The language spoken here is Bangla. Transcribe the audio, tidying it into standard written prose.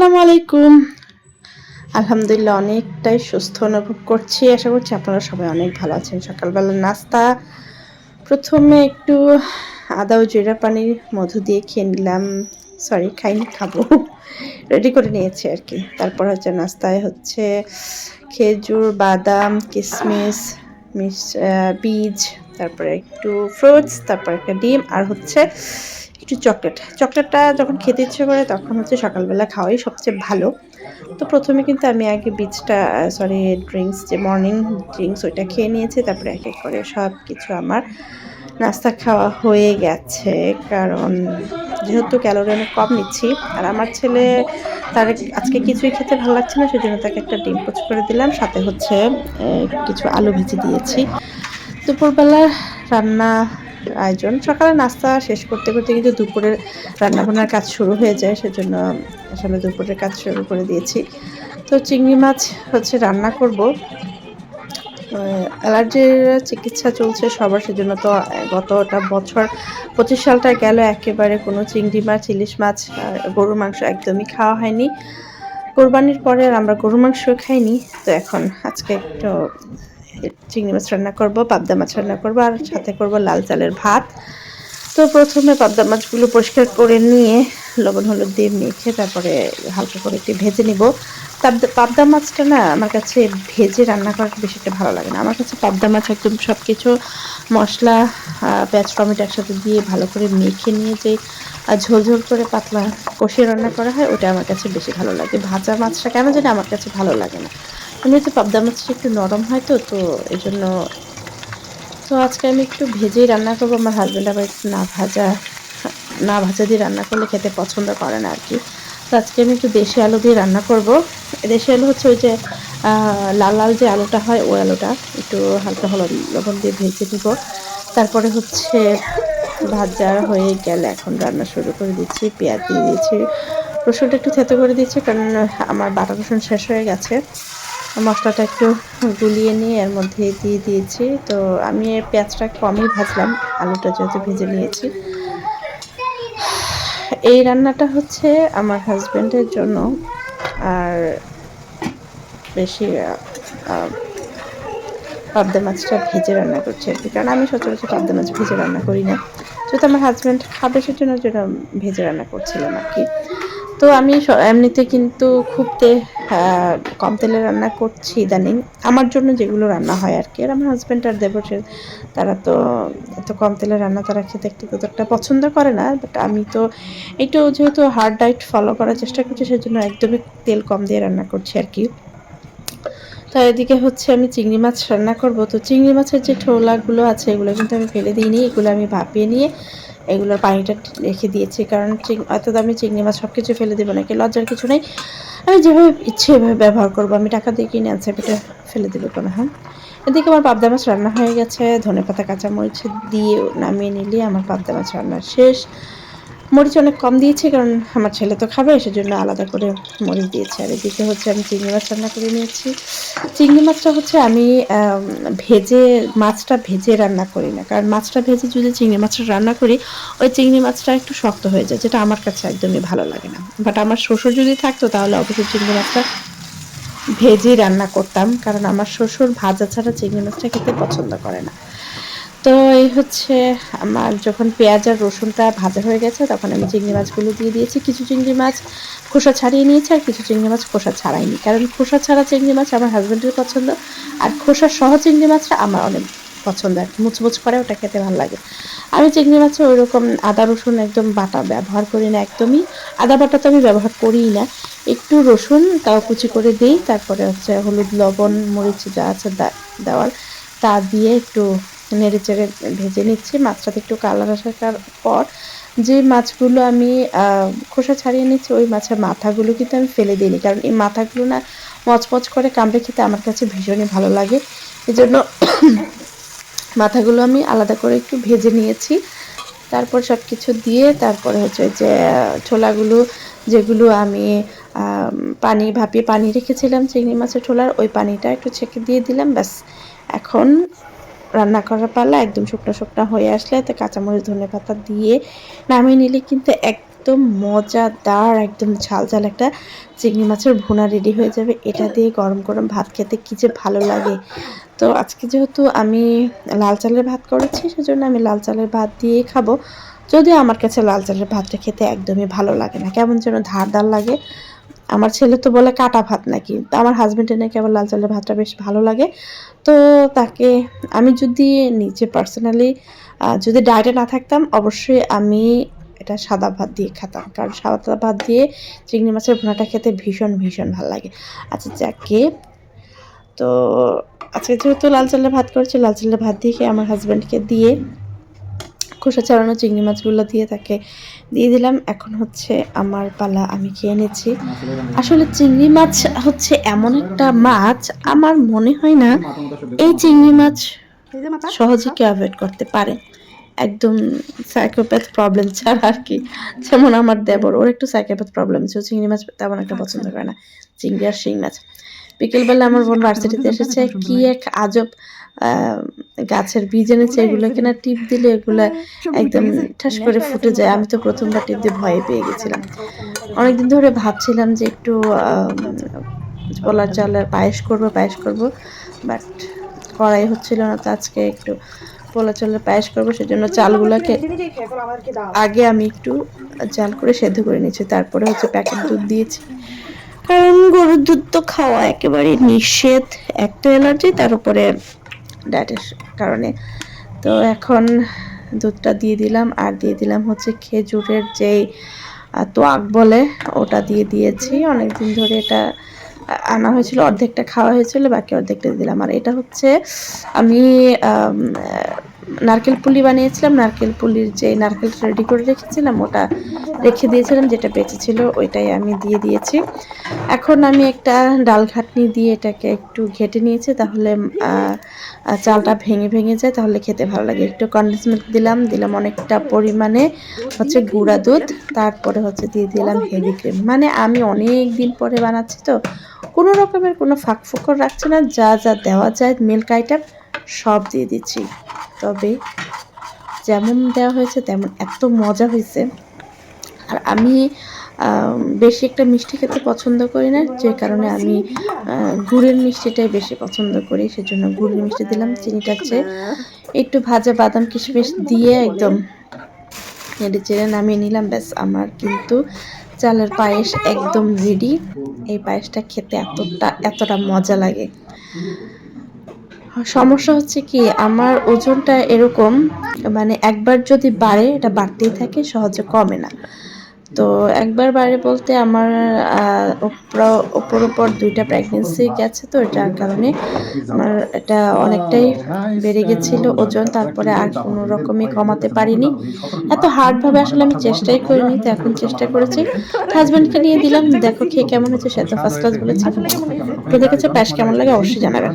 আসসালামু আলাইকুম। আলহামদুলিল্লাহ অনেকটাই সুস্থ অনুভব করছি। আশা করছি আপনারা সবাই অনেক ভালো আছেন। সকালবেলার নাস্তা প্রথমে একটু আদা ও জিরা পানির মধু দিয়ে খেয়ে নিলাম। সরি খাইনি, খাবো। রেডি করে নিয়েছি আরকি। তারপর হচ্ছে নাস্তায় হচ্ছে খেজুর, বাদাম, কিশমিশ, বীজ, তারপরে একটু ফ্রুটস, তারপর একটা ডিম আর হচ্ছে একটু চকলেট। চকলেটটা যখন খেতে ইচ্ছে করে তখন হচ্ছে সকালবেলা খাওয়াই সবচেয়ে ভালো। তো প্রথমে কিন্তু আমি আগে বীজটা ড্রিংকস যে মর্নিং ড্রিংকস ওইটা খেয়ে নিয়েছি। তারপরে এক এক করে সবকিছু আমার নাস্তা খাওয়া হয়ে গেছে। কারণ যেহেতু ক্যালোরি অনেক কম নিচ্ছি আর আমার ছেলে তার আজকে কিছুই খেতে ভালো লাগছে না, সেজন্য তাকে একটা ডিম পোচ করে দিলাম। সাথে হচ্ছে কিছু আলু ভেজে দিয়েছি। দুপুরবেলার রান্না আয়োজন সকালে নাস্তা শেষ করতে করতে কিন্তু দুপুরের রান্নাবান্নার কাজ শুরু হয়ে যায়, সেজন্য আসলে দুপুরের কাজ শুরু করে দিয়েছি। তো চিংড়ি মাছ হচ্ছে রান্না করব। অ্যালার্জির চিকিৎসা চলছে সবার, সেজন্য তো গতটা বছর 25 সালটা গেল একেবারে কোনো চিংড়ি মাছ, ইলিশ মাছ, গরুর মাংস একদমই খাওয়া হয়নি। কোরবানির পরে আর আমরা গরুর মাংস খাইনি। তো এখন আজকে একটু চিংড়ি মাছ রান্না করব, পাবদা মাছ রান্না করব আর সাথে করব লাল চালের ভাত। তো প্রথমে পাবদা মাছগুলো পরিষ্কার করে নিয়ে লবণ হলুদ দিয়ে মেখে তারপরে হালকা করে একটু ভেজে নিব। পাবদা মাছটা না আমার কাছে ভেজে রান্না করাটা বেশি একটা ভালো লাগে না। আমার কাছে পাবদা মাছ একদম সব কিছু মশলা, পেঁয়াজ টমেটো একসাথে দিয়ে ভালো করে মেখে নিয়ে যে ঝোল ঝোল করে পাতলা কষিয়ে রান্না করা হয় ওটা আমার কাছে বেশি ভালো লাগে। ভাজা মাছটা কেন জানি আমার কাছে ভালো লাগে না। এমনিতে পাবদা মাছটা একটু নরম হয়, তো এই জন্য। তো আজকে আমি একটু ভেজেই রান্না করবো। আমার হাজব্যান্ড আবার একটু না ভাজা দিয়ে রান্না করলে খেতে পছন্দ করে না আর কি। তো আজকে আমি একটু দেশি আলু দিয়ে রান্না করব। দেশি আলু হচ্ছে ওই যে লাল লাল যে আলুটা হয় ওই আলুটা একটু হালকা হলুদ লবণ দিয়ে ভেজে নিব। তারপরে হচ্ছে ভাজা হয়ে গেলে এখন রান্না শুরু করে দিচ্ছি। পেঁয়াজ দিয়ে দিয়েছি, রসুনটা একটু থেতো করে দিচ্ছি কারণ আমার বাটা রসুন শেষ হয়ে গেছে। মশলাটা একটু গুলিয়ে নিয়ে এর মধ্যে দিয়ে দিয়েছি। তো আমি পেঁয়াজটা কমই ভাজলাম, আলুটা যেহেতু ভেজে নিয়েছি। এই রান্নাটা হচ্ছে আমার হাজব্যান্ডের জন্য, আর বেশি পাবদা মাছটা ভেজে রান্না করছি আর কি, কারণ আমি সচরাচর পাবদা মাছ ভেজে রান্না করি না। যেহেতু আমার হাজব্যান্ড খাবে সেজন্য ভেজে রান্না করছিলাম আর কি। তো আমি এমনিতে কিন্তু খুব কম তেলে রান্না করছি ইদানিং, আমার জন্য যেগুলো রান্না হয় আর কি। আর আমার হাজব্যান্ড আর দেবর তারা তো এত কম তেলে রান্না তারা খেতে একটু ততটা পছন্দ করে না। বাট আমি তো একটু যেহেতু হার্ড ডায়েট ফলো করার চেষ্টা করছি, সেজন্য একদমই তেল কম দিয়ে রান্না করছি আর কি। তো এদিকে হচ্ছে আমি চিংড়ি মাছ রান্না করব। তো চিংড়ি মাছের যে ঠোলাগুলো আছে এগুলো কিন্তু আমি ফেলে দিইনি, এগুলো আমি ভাপিয়ে নিয়ে এগুলোর পানিটা রেখে দিয়েছি। কারণ এত দামি চিংড়ি মাছ সব কিছু ফেলে দেবো নাকি, লজ্জার কিছু নেই। আমি যেভাবে ইচ্ছে এভাবে ব্যবহার করবো। আমি টাকা দিয়ে কিনে আনছি, এটা ফেলে দেবো কেন? হ্যাঁ, এদিকে আমার পাবদা মাছ রান্না হয়ে গেছে। ধনেপাতা কাঁচামরিচ দিয়ে নামিয়ে নিলে আমার পাবদা মাছ রান্না শেষ। মরিচ অনেক কম দিয়েছি কারণ আমার ছেলে তো খাবে, সেজন্য আলাদা করে মরিচ দিয়েছি। আর এদিকে হচ্ছে আমি চিংড়ি মাছ রান্না করে নিয়েছি। চিংড়ি মাছটা হচ্ছে আমি মাছটা ভেজে রান্না করি না, কারণ মাছটা ভেজে যদি চিংড়ি মাছটা রান্না করি ওই চিংড়ি মাছটা একটু শক্ত হয়ে যায়, যেটা আমার কাছে একদমই ভালো লাগে না। বাট আমার শ্বশুর যদি থাকতো তাহলে অবশ্যই চিংড়ি মাছটা ভেজে রান্না করতাম, কারণ আমার শ্বশুর ভাজা ছাড়া চিংড়ি মাছটা খেতে পছন্দ করে না। তো এই হচ্ছে আমার যখন পেঁয়াজ আর রসুনটা ভাজা হয়ে গেছে তখন আমি চিংড়ি মাছগুলো দিয়ে দিয়েছি। কিছু চিংড়ি মাছ খোসা ছাড়িয়ে নিয়েছি আর কিছু চিংড়ি মাছ খোসা ছাড়াইনি, কারণ খোসা ছাড়া চিংড়ি মাছ আমার হাজব্যান্ডের পছন্দ আর খোসা সহ চিংড়ি মাছটা আমার অনেক পছন্দ আর কি, মুচমুচ করে ওটা খেতে ভালো লাগে। আমি চিংড়ি মাছে ওই রকম আদা রসুন একদম বাটা ব্যবহার করি না, একদমই আদা বাটা তো আমি ব্যবহার করিই না। একটু রসুন তাও কুচি করে দিই, তারপরে হচ্ছে হলুদ লবণ মরিচ যা আছে দেওয়ার তা দিয়ে একটু নেড়ে চেড়ে ভেজে নিচ্ছি। মাছটাতে একটু কালার আসার পর যে মাছগুলো আমি খোসা ছাড়িয়ে নিচ্ছি ওই মাছের মাথাগুলো কিন্তু আমি ফেলে দিইনি, কারণ এই মাথাগুলো না মচমচ করে কামড়ে খেতে আমার কাছে ভীষণই ভালো লাগে। এই জন্য মাথাগুলো আমি আলাদা করে একটু ভেজে নিয়েছি। তারপর সব কিছু দিয়ে তারপরে হচ্ছে যে ছোলাগুলো যেগুলো আমি ভাপিয়ে পানি রেখেছিলাম চিংড়ি মাছের ছোলার, ওই পানিটা একটু ছেঁকে দিয়ে দিলাম। ব্যাস, এখন রান্না করার পালা। একদম শুকনো শুকনো হয়ে আসলে তো কাঁচামরিচ ধনেপাতা দিয়ে নামিয়ে নিলে কিন্তু একদম মজাদার একদম ঝাল ঝাল একটা চিংড়ি মাছের ভুনা রেডি হয়ে যাবে। এটা দিয়ে গরম গরম ভাত খেতে কী যে ভালো লাগে। তো আজকে যেহেতু আমি লাল চালের ভাত করেছি, সেজন্য আমি লাল চালের ভাত দিয়েই খাবো। যদিও আমার কাছে লাল চালের ভাতটা খেতে একদমই ভালো লাগে না, কেমন যেন ধার লাগে। আমার ছেলে তো বলে কাটা ভাত নাকি, তো আমার হাজবেন্ডের নাকি আবার লাল চালের ভাতটা বেশ ভালো লাগে। তো তাকে আমি যদি নিজে পার্সোনালি যদি ডায়েটে না থাকতাম, অবশ্যই আমি এটা সাদা ভাত দিয়ে খেতাম, কারণ সাদা ভাত দিয়ে চিংড়ি মাছের ভুনাটা খেতে ভীষণ ভীষণ ভালো লাগে। আচ্ছা যাকে, তো আজকে যেহেতু লাল চালের ভাত করেছি, লাল চালের ভাত দিয়ে খেয়ে আমার হাজব্যান্ডকে দিয়ে খোসা ছাড়ানো চিংড়ি মাছগুলো দিয়ে তাকে দিয়ে দিলাম। এখন হচ্ছে আমার পালা, আমি খেয়ে নিচ্ছি। আসলে চিংড়ি মাছ হচ্ছে এমন একটা মাছ, আমার মনে হয় না এই চিংড়ি মাছ সহজে কেউ অ্যাভয়েড করতে পারে, একদম সাইকোপ্যাথ প্রবলেম ছাড়া আর কি। যেমন আমার দেবর, ওর একটু সাইকোপ্যাথ প্রবলেম আছে, ও চিংড়ি মাছ তেমন একটা পছন্দ করে না, চিংড়ি আর শিং মাছ। বিকেলবেলা আমার বোন ভার্সিটিতে এসেছে, কি এক আজব গাছের বীজ এনেছে, এগুলো কিনা টিপ দিলে এগুলো একদম ঠাস করে ফুটে যায়। আমি তো প্রথমবার টিপ দিয়ে ভয়ে পেয়ে গেছিলাম। অনেকদিন ধরে ভাবছিলাম যে একটু পোলার চালের পায়েস করব, বাট করাই হচ্ছিল না। তো আজকে একটু পোলা চালের পায়েস করবো, সেজন্য চালগুলোকে আগে আমি একটু জাল করে সেদ্ধ করে নিয়েছি, তারপরে হচ্ছে প্যাকেট দুধ দিয়েছি, কারণ গরুর দুধ তো খাওয়া একেবারে নিষেধ, একটা অ্যালার্জি, তার উপরে ডায়েটের কারণে। তো এখন দুধটা দিয়ে দিলাম, আর দিয়ে দিলাম হচ্ছে খেজুরের যেই তোয়াক বলে, ওটা দিয়ে দিয়েছি। অনেকদিন ধরে এটা আনা হয়েছিল, অর্ধেকটা খাওয়া হয়েছিল, বাকি অর্ধেকটা দিলাম। আর এটা হচ্ছে আমি নারকেল পুলি বানিয়েছিলাম, নারকেল পুলির যে নারকেলটা রেডি করে রেখেছিলাম, ওটা রেখে দিয়েছিলাম, যেটা বেঁচে ছিল ওইটাই আমি দিয়ে দিয়েছি। এখন আমি একটা ডাল ঘাটনি দিয়ে এটাকে একটু ঘেটে নিয়েছি, তাহলে চালটা ভেঙে ভেঙে যায়, তাহলে খেতে ভালো লাগে। একটু কনডেন্স মিল্ক দিলাম অনেকটা পরিমাণে হচ্ছে গুঁড়া দুধ, তারপরে হচ্ছে দিয়ে দিলাম হেভি ক্রিম। মানে আমি অনেক দিন পরে বানাচ্ছি, তো কোনো রকমের কোনো ফাঁক ফোকর রাখছে না, যা যা দেওয়া যায় মিল্ক আইটেম সব দিয়ে দিচ্ছি। তবে যেমন দেওয়া হয়েছে তেমন এত মজা হয়েছে। আর আমি বেশি একটা মিষ্টি খেতে পছন্দ করি না, যে কারণে আমি গুড়ের মিষ্টিটাই বেশি পছন্দ করি, সেজন্য গুড়ের মিষ্টি দিলাম। চিনিটা চেয়ে একটু ভাজা বাদাম কিশমিশ দিয়ে একদম নেড়ে চেড়ে নামিয়ে নিলাম। ব্যাস, আমার কিন্তু চালের পায়েস একদম রেডি। এই পায়েসটা খেতে এতটা মজা লাগে। সমস্যা হচ্ছে কি, আমার ওজনটা এরকম, মানে একবার যদি বাড়ে এটা বাড়তেই থাকে, সহজে কমে না। তো একবার বাড়ে বলতে আমার ওপর 2টা প্রেগনেন্সি গেছে, তো যার কারণে আমার এটা অনেকটাই বেড়ে গেছিল ওজন, তারপরে আর কোনো রকমই কমাতে পারিনি। এত হার্ডভাবে আসলে আমি চেষ্টাই করিনি, তো এখন চেষ্টা করেছি। হাজব্যান্ডকে নিয়ে দিলাম, দেখো খেয়ে কেমন হয়েছে। সে তো ফার্স্ট ক্লাস বলেছে। তো দেখেছো পায়েস কেমন লাগে অবশ্যই জানাবেন।